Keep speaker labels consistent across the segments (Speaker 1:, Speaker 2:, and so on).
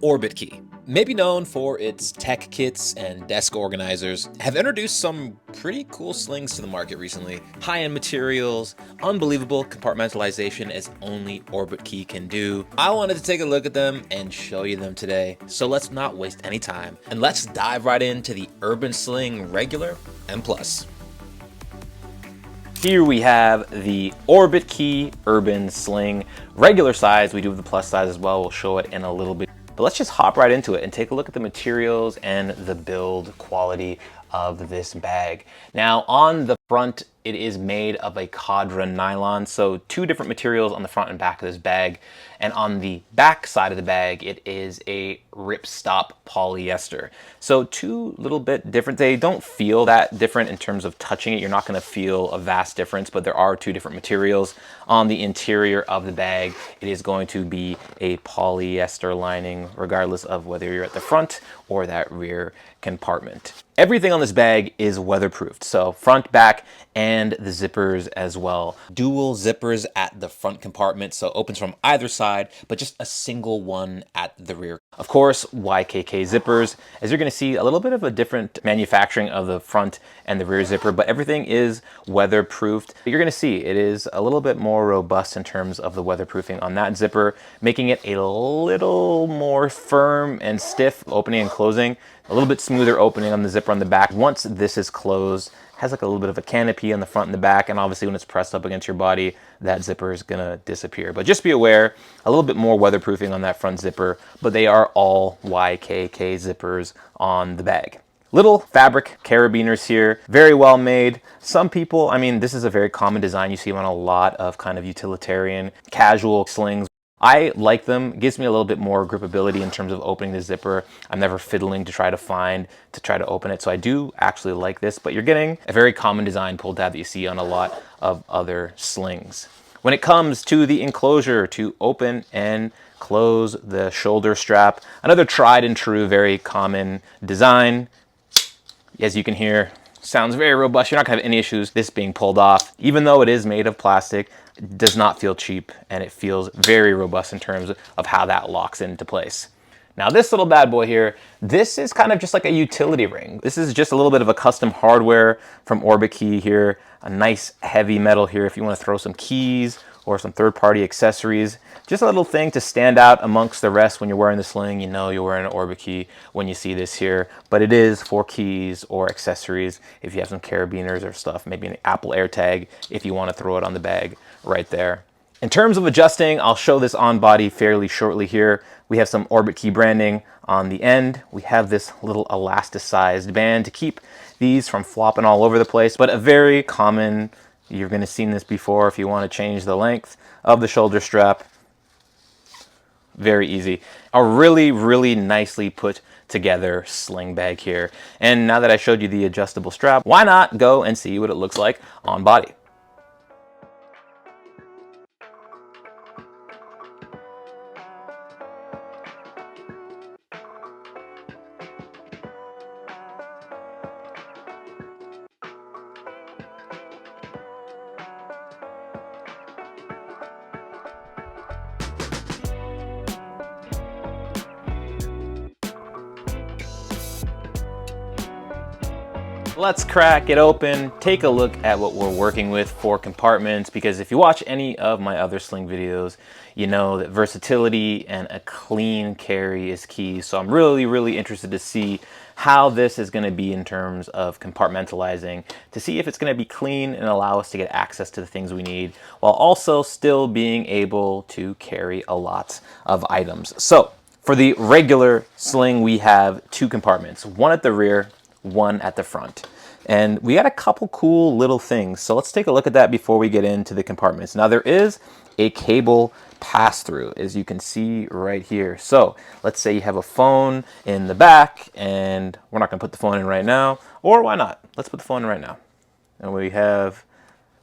Speaker 1: Orbitkey, maybe known for its tech kits and desk organizers, have introduced some pretty cool slings to the market recently. High-end materials, unbelievable compartmentalization as only Orbitkey can do. I wanted to take a look at them and show you them today, so let's not waste any time and let's dive right into the Urban Sling Regular and Plus. Here we have the Orbitkey Urban Sling. Regular size, we do have the plus size as well, we'll show it in a little bit. But let's just hop right into it and take a look at the materials and the build quality of this bag. Now on the front, it is made of a Cadre nylon, so two different materials on the front and back of this bag. And on the back side of the bag, it is a ripstop polyester. So two little bit different. They don't feel that different in terms of touching it. You're not going to feel a vast difference, but there are two different materials. On the interior of the bag, it is going to be a polyester lining, regardless of whether you're at the front or that rear compartment. Everything on this bag is weatherproofed, so front, back, and the zippers as well. Dual zippers at the front compartment, so opens from either side, but just a single one at the rear. Of course, YKK zippers, as you're gonna see a little bit of a different manufacturing of the front and the rear zipper, but everything is weatherproofed. You're gonna see it is a little bit more robust in terms of the weatherproofing on that zipper, making it a little more firm and stiff opening and closing. A little bit smoother opening on the zipper on the back. Once this is closed, has like a little bit of a canopy on the front and the back, and obviously when it's pressed up against your body, that zipper is gonna disappear. But just be aware, a little bit more weatherproofing on that front zipper, but they are all YKK zippers on the bag. Little fabric carabiners here, very well made. Some people, I mean, this is a very common design. You see them on a lot of kind of utilitarian, casual slings. I like them. It gives me a little bit more gripability in terms of opening the zipper. I'm never fiddling to try to open it. So I do actually like this, but you're getting a very common design pull tab that you see on a lot of other slings. When it comes to the enclosure to open and close the shoulder strap, another tried and true, very common design. As you can hear, sounds very robust. You're not gonna have any issues this being pulled off. Even though it is made of plastic, it does not feel cheap, and it feels very robust in terms of how that locks into place. Now this little bad boy here, this is kind of just like a utility ring. This is just a little bit of a custom hardware from Orbitkey here. A nice heavy metal here if you want to throw some keys or some third-party accessories. Just a little thing to stand out amongst the rest when you're wearing the sling. You know you're wearing an Orbitkey when you see this here, but it is for keys or accessories if you have some carabiners or stuff, maybe an Apple AirTag if you want to throw it on the bag right there. In terms of adjusting, I'll show this on body fairly shortly here. We have some Orbitkey branding on the end. We have this little elasticized band to keep these from flopping all over the place, but a very common, you're gonna see this before if you wanna change the length of the shoulder strap. Very easy. A really, really nicely put together sling bag here. And now that I showed you the adjustable strap, why not go and see what it looks like on body? Let's crack it open, take a look at what we're working with for compartments, because if you watch any of my other sling videos, you know that versatility and a clean carry is key. So I'm really, really interested to see how this is gonna be in terms of compartmentalizing, to see if it's gonna be clean and allow us to get access to the things we need, while also still being able to carry a lot of items. So for the regular sling, we have two compartments, one at the rear, one at the front. And we got a couple cool little things. So let's take a look at that before we get into the compartments. Now there is a cable pass-through, as you can see right here. So let's say you have a phone in the back, and we're not gonna put the phone in right now, or why not? Let's put the phone in right now. And we have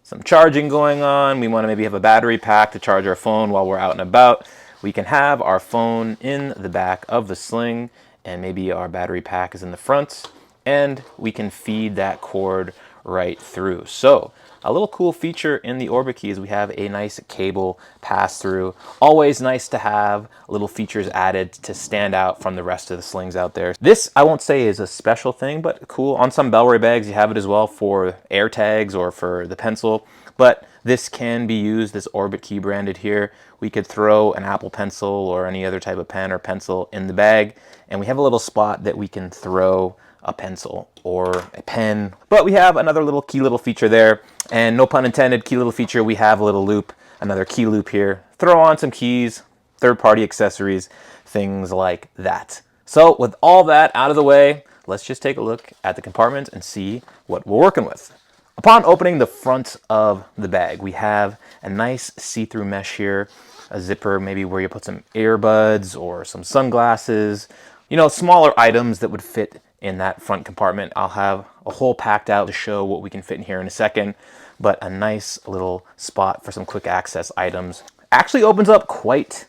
Speaker 1: some charging going on. We wanna maybe have a battery pack to charge our phone while we're out and about. We can have our phone in the back of the sling, and maybe our battery pack is in the front, and we can feed that cord right through. So a little cool feature in the Orbitkey is we have a nice cable pass through. Always nice to have little features added to stand out from the rest of the slings out there. This, I won't say is a special thing, but cool. On some Bellray bags, you have it as well for air tags or for the pencil. But this can be used, this Orbitkey branded here. We could throw an Apple Pencil or any other type of pen or pencil in the bag, and we have a little spot that we can throw a pencil or a pen. But we have another little key little feature there, and no pun intended, key little feature, we have a little loop, another key loop here. Throw on some keys, third-party accessories, things like that. So with all that out of the way, let's just take a look at the compartment and see what we're working with. Upon opening the front of the bag, we have a nice see-through mesh here, a zipper maybe where you put some earbuds or some sunglasses, you know, smaller items that would fit in that front compartment. I'll have a hole packed out to show what we can fit in here in a second, but a nice little spot for some quick access items. Actually opens up quite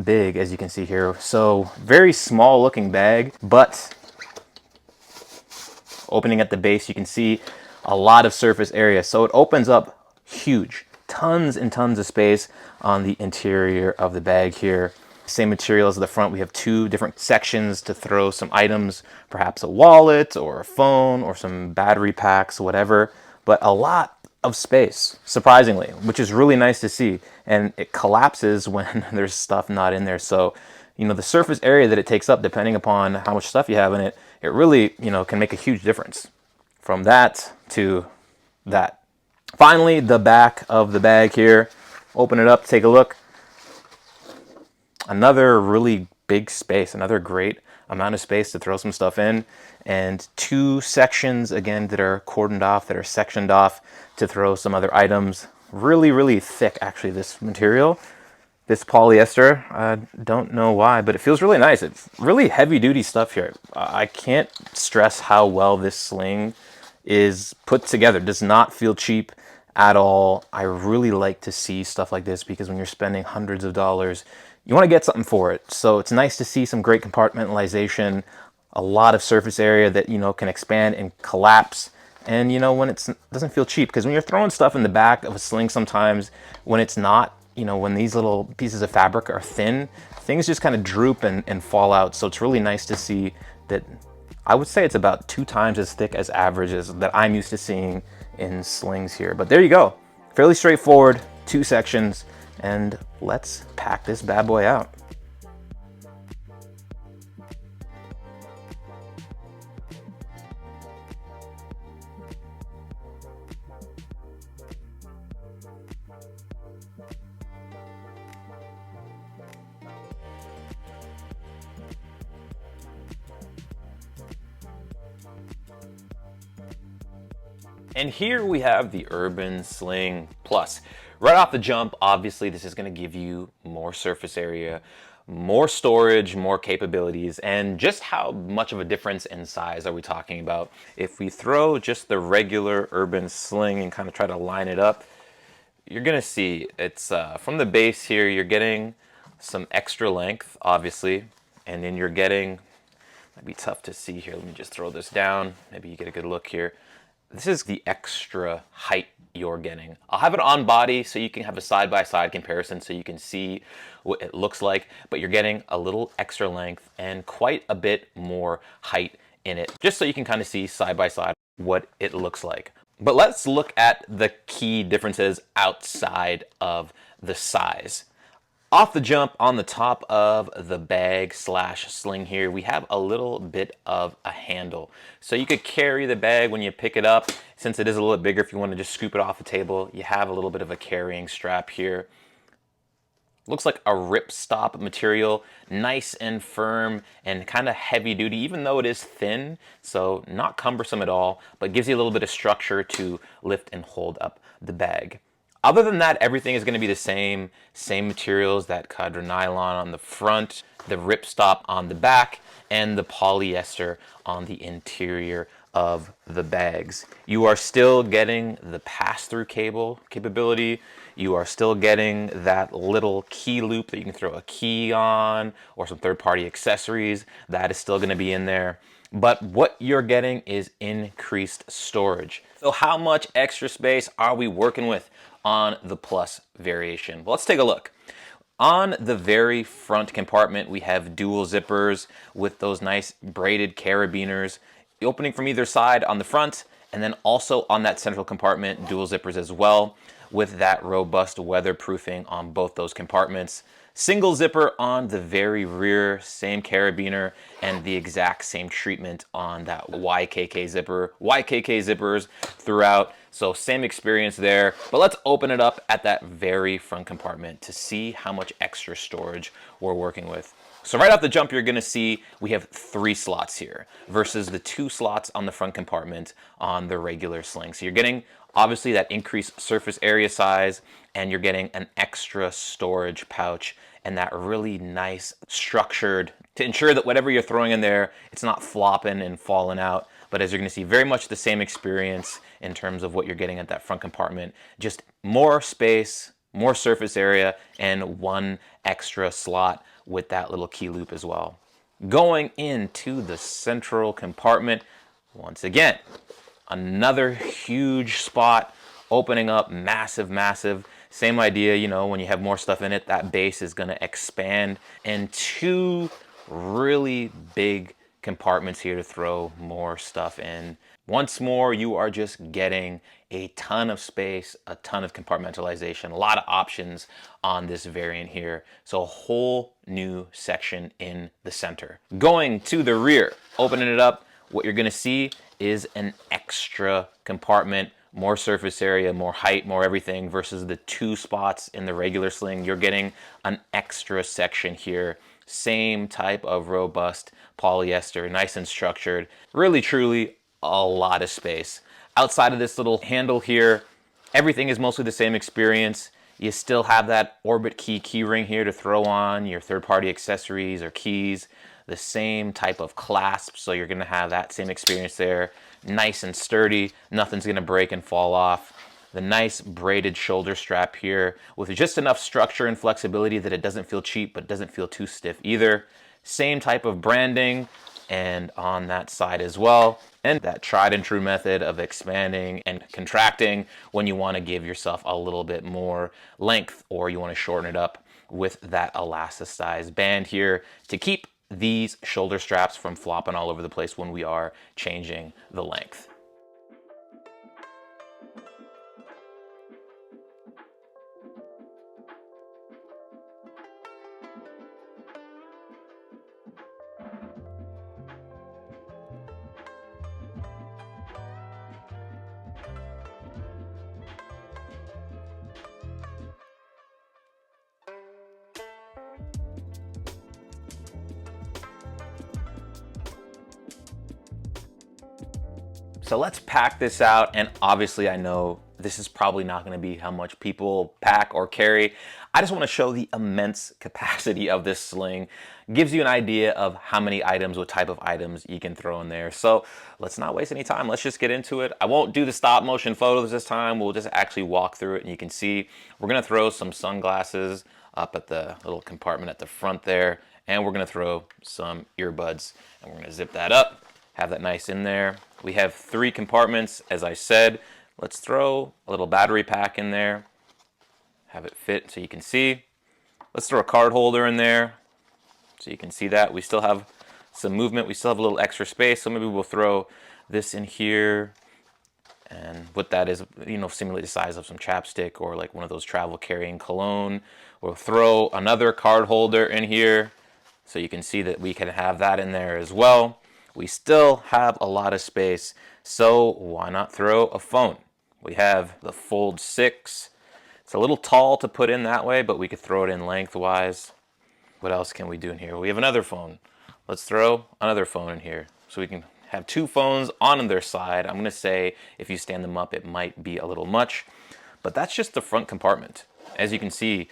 Speaker 1: big, as you can see here. So very small looking bag, but opening at the base, you can see a lot of surface area. So it opens up huge, tons and tons of space on the interior of the bag here. Same material as the front. We have two different sections to throw some items, perhaps a wallet or a phone or some battery packs, whatever, but a lot of space, surprisingly, which is really nice to see. And it collapses when there's stuff not in there. So, you know, the surface area that it takes up, depending upon how much stuff you have in it, it really, you know, can make a huge difference from that to that. Finally, the back of the bag here. Open it up, take a look. Another really big space, another great amount of space to throw some stuff in, and two sections again that are cordoned off, that are sectioned off to throw some other items. Really, really thick, actually, this material, this polyester. I don't know why, but it feels really nice. It's really heavy duty stuff here. I can't stress how well this sling is put together. It does not feel cheap at all. I really like to see stuff like this because when you're spending hundreds of dollars, you want to get something for it. So it's nice to see some great compartmentalization, a lot of surface area that, you know, can expand and collapse. And, you know, when it doesn't feel cheap, because when you're throwing stuff in the back of a sling sometimes, when it's not, you know, when these little pieces of fabric are thin, things just kind of droop and fall out. So it's really nice to see that. I would say it's about 2 times as thick as averages that I'm used to seeing in slings here. But there you go. Fairly straightforward, 2 sections, and let's pack this bad boy out. And here we have the Urban Sling Plus. Right off the jump, obviously this is going to give you more surface area, more storage, more capabilities, and just how much of a difference in size are we talking about? If we throw just the regular Urban Sling and kind of try to line it up, you're going to see it's from the base here, you're getting some extra length, obviously, and then you're getting, might be tough to see here, let me just throw this down, maybe you get a good look here. This is the extra height you're getting. I'll have it on body so you can have a side-by-side comparison so you can see what it looks like, but you're getting a little extra length and quite a bit more height in it, just so you can kind of see side-by-side what it looks like. But let's look at the key differences outside of the size. Off the jump, on the top of the bag slash sling here, we have a little bit of a handle. So you could carry the bag when you pick it up. Since it is a little bit bigger, if you want to just scoop it off the table, you have a little bit of a carrying strap here. Looks like a ripstop material, nice and firm and kind of heavy duty, even though it is thin, so not cumbersome at all, but gives you a little bit of structure to lift and hold up the bag. Other than that, everything is going to be the same materials, that Cadre nylon on the front, the ripstop on the back, and the polyester on the interior of the bags. You are still getting the pass-through cable capability. You are still getting that little key loop that you can throw a key on or some third-party accessories. That is still going to be in there. but what you're getting is increased storage. So how much extra space are we working with on the Plus variation? Well, let's take a look. On the very front compartment, we have dual zippers with those nice braided carabiners opening from either side on the front, and then also on that central compartment, dual zippers as well, with that robust weatherproofing on both those compartments. Single zipper on the very rear, same carabiner, and the exact same treatment on that YKK zipper. YKK zippers throughout, so same experience there. But let's open it up at that very front compartment to see how much extra storage we're working with. So right off the jump, you're gonna see we have 3 slots here versus the 2 slots on the front compartment on the regular Sling. So you're getting obviously that increased surface area size, and you're getting an extra storage pouch and that really nice structured to ensure that whatever you're throwing in there, it's not flopping and falling out. But as you're going to see, very much the same experience in terms of what you're getting at that front compartment. Just more space, more surface area, and 1 extra slot with that little key loop as well. Going into the central compartment, once again, another huge spot opening up, massive. Same idea, you know, when you have more stuff in it, that base is going to expand, and 2 really big compartments here to throw more stuff in. Once more, you are just getting a ton of space, a ton of compartmentalization, a lot of options on this variant here. So a whole new section in the center. Going to the rear, opening it up, what you're gonna see is an extra compartment, more surface area, more height, more everything, versus the 2 spots in the regular Sling. You're getting an extra section here. Same type of robust polyester, nice and structured. Really, truly, a lot of space. Outside of this little handle here, everything is mostly the same experience. You still have that Orbitkey key ring here to throw on your third-party accessories or keys. The same type of clasp, so you're gonna have that same experience there. Nice and sturdy, nothing's gonna break and fall off. The nice braided shoulder strap here with just enough structure and flexibility that it doesn't feel cheap, but doesn't feel too stiff either. Same type of branding, and on that side as well. And that tried and true method of expanding and contracting when you want to give yourself a little bit more length or you want to shorten it up with that elasticized band here to keep these shoulder straps from flopping all over the place when we are changing the length. So let's pack this out, and obviously I know this is probably not going to be how much people pack or carry. I just want to show the immense capacity of this Sling. Gives you an idea of how many items, what type of items you can throw in there. So let's not waste any time. Let's just get into it. I won't do the stop motion photos this time. We'll just actually walk through it, and you can see we're going to throw some sunglasses up at the little compartment at the front there, and we're going to throw some earbuds, and we're going to zip that up, have that nice in there. We have 3 compartments, as I said. Let's throw a little battery pack in there, have it fit so you can see. Let's throw a card holder in there so you can see that. We still have some movement. We still have a little extra space, so maybe we'll throw this in here. And what that is, you know, simulate the size of some chapstick or like one of those travel carrying cologne. We'll throw another card holder in here so you can see that we can have that in there as well. We still have a lot of space, so why not throw a phone? We have the Fold 6. It's a little tall to put in that way, but we could throw it in lengthwise. What else can we do in here? We have another phone. Let's throw another phone in here so we can have 2 phones on their side. I'm going to say if you stand them up, it might be a little much, but that's just the front compartment. As you can see,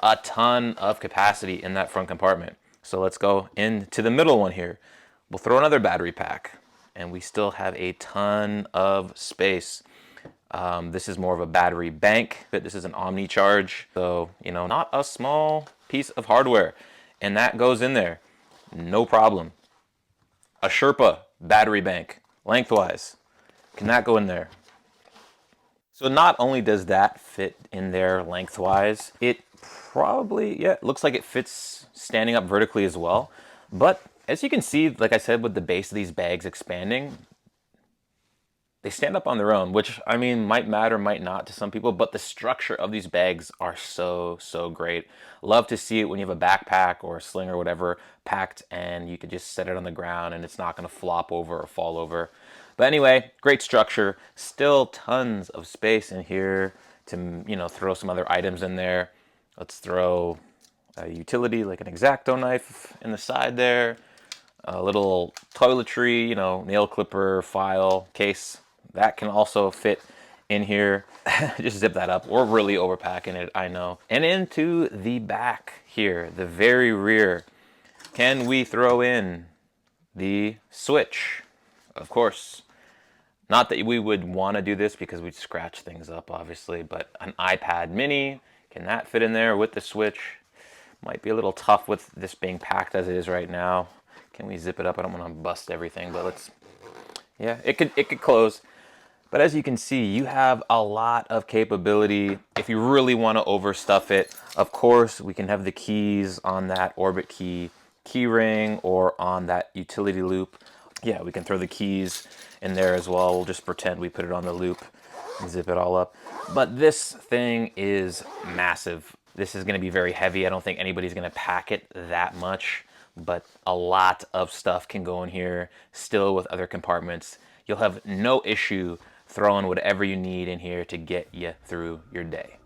Speaker 1: a ton of capacity in that front compartment. So let's go into the middle one here. We'll throw another battery pack, and we still have a ton of space. This is more of a battery bank, but this is an Omni charge. So, you know, not a small piece of hardware. And that goes in there, no problem. A Sherpa battery bank, lengthwise. Can that go in there? So not only does that fit in there lengthwise, it probably, yeah, it looks like it fits standing up vertically as well. But as you can see, like I said, with the base of these bags expanding, they stand up on their own, which I mean might matter, might not to some people, but the structure of these bags are so great. Love to see it when you have a backpack or a sling or whatever packed and you could just set it on the ground and it's not going to flop over or fall over. But anyway, great structure. Still tons of space in here to, you know, throw some other items in there. Let's throw a utility like an X-Acto knife in the side there. A little toiletry, you know, nail clipper, file, case. That can also fit in here. Just zip that up. We're really overpacking it, I know. And into the back here, the very rear, can we throw in the switch? Of course. Not that we would want to do this because we'd scratch things up, obviously, but an iPad mini, can that fit in there with the switch? Might be a little tough with this being packed as it is right now. Can we zip it up? I don't want to bust everything, but let's, yeah, it could close. But as you can see, you have a lot of capability if you really want to overstuff it. Of course, we can have the keys on that Orbitkey key ring or on that utility loop. Yeah, we can throw the keys in there as well. We'll just pretend we put it on the loop and zip it all up. But this thing is massive. This is going to be very heavy. I don't think anybody's going to pack it that much, but a lot of stuff can go in here still with other compartments. You'll have no issue throwing whatever you need in here to get you through your day.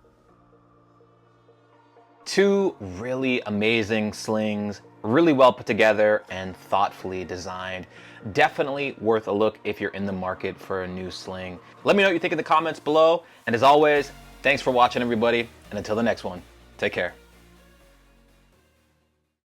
Speaker 1: Two really amazing slings, really well put together and thoughtfully designed. Definitely worth a look if you're in the market for a new sling. Let me know what you think in the comments below. And as always, thanks for watching, everybody. And until the next one, take care.